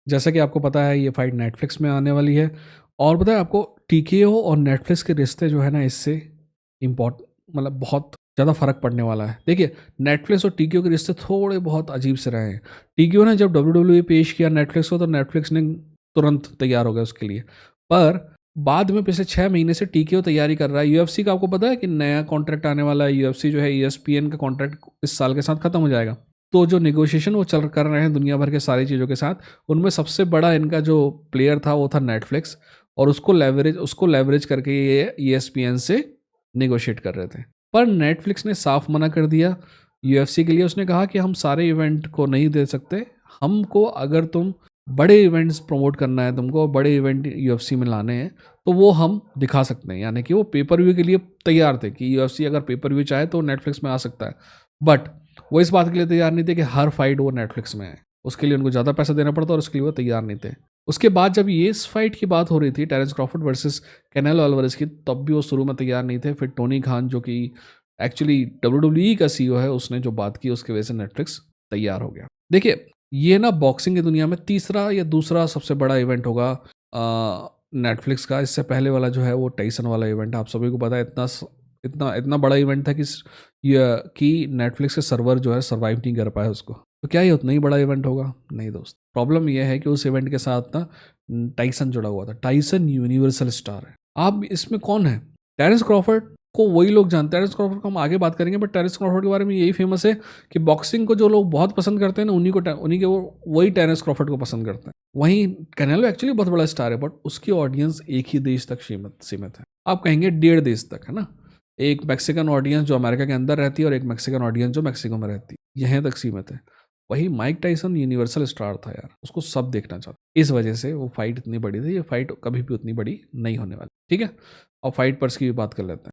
जैसा कि आपको पता है ये फाइट नेटफ्लिक्स में आने वाली है, और पता है आपको टीकेओ और नेटफ्लिक्स के रिश्ते जो है ना, इससे इम्पोर्ट मतलब बहुत ज़्यादा फ़र्क पड़ने वाला है। देखिए, नेटफ्लिक्स और टीकेओ के रिश्ते थोड़े बहुत अजीब से रहे हैं। टीकेओ ने जब डब्ल्यूडब्ल्यूई पेश किया नेटफ्लिक्स को, तो नेटफ्लिक्स ने तुरंत तैयार हो गया उसके लिए। पर बाद में पिछले 6 महीने से टीकेओ तैयारी कर रहा है। यूएफसी का आपको पता है कि नया कॉन्ट्रैक्ट आने वाला है। यूएफसी जो है ईएसपीएन का कॉन्ट्रैक्ट इस साल के साथ खत्म हो जाएगा। तो जो नेगोशिएशन वो चल कर रहे हैं दुनिया भर के सारी चीज़ों के साथ, उनमें सबसे बड़ा इनका जो प्लेयर था वो था नेटफ्लिक्स, और उसको लेवरेज करके ये ईएसपीएन से नेगोशिएट कर रहे थे। पर नेटफ्लिक्स ने साफ मना कर दिया यूएफसी के लिए। उसने कहा कि हम सारे इवेंट को नहीं दे सकते, हमको अगर तुम बड़े इवेंट्स प्रमोट करना है, तुमको बड़े इवेंट यूएफसी में लाने हैं, तो वो हम दिखा सकते हैं। यानी कि वो पेपर व्यू के लिए तैयार थे कि यूएफसी अगर पेपर व्यू चाहे तो नेटफ्लिक्स में आ सकता है। बट वो इस बात के लिए तैयार नहीं थे कि हर फाइट वो नेटफ्लिक्स में है। उसके लिए उनको ज़्यादा पैसा देना पड़ता और उसके लिए वो तैयार नहीं थे। उसके बाद जब ये इस फाइट की बात हो रही थी, Terence Crawford versus Canelo Alvarez की, तब भी वो शुरू में तैयार नहीं थे। फिर टोनी खान जो कि एक्चुअली डब्ल्यूडब्ल्यूई का सीईओ है, उसने जो बात की उसकी वजह से नेटफ्लिक्स तैयार हो गया। देखिए, ये ना बॉक्सिंग की दुनिया में तीसरा या दूसरा सबसे बड़ा इवेंट होगा नेटफ्लिक्स का। इससे पहले वाला जो है वो टाइसन वाला इवेंट है। आप सभी को पता है, इतना इतना इतना बड़ा इवेंट था कि नेटफ्लिक्स के सर्वर जो है सर्वाइव नहीं कर पाए उसको। तो क्या ये उतना ही बड़ा इवेंट होगा? नहीं दोस्त, प्रॉब्लम यह है कि उस इवेंट के साथ ना टाइसन जुड़ा हुआ था। टाइसन यूनिवर्सल स्टार है। आप इसमें कौन है? टेरेंस क्रॉफर्ड को वही लोग जानते हैं। टेरेंस क्रॉफर्ड को हम आगे बात करेंगे, बट टेरेंस क्रॉफर्ड के बारे में यही फेमस है कि बॉक्सिंग को जो लोग बहुत पसंद करते हैं ना, उन्हीं के वो वही टेरेंस क्रॉफर्ड को पसंद करते हैं। वहीं कैनेलो एक्चुअली बहुत बड़ा स्टार है, बट उसकी ऑडियंस एक ही देश तक सीमित है। आप कहेंगे 1.5 देश तक, है ना। एक मैक्सिकन ऑडियंस जो अमेरिका के अंदर रहती है, और एक मैक्सिकन ऑडियंस जो मैक्सिको में रहती है, यहाँ तक सीमित है। वही माइक टाइसन यूनिवर्सल स्टार था यार, उसको सब देखना चाहता। इस वजह से वो फाइट इतनी बड़ी थी। ये फाइट कभी भी उतनी बड़ी नहीं होने वाली, ठीक है। और फाइट पर्स की भी बात कर लेते हैं।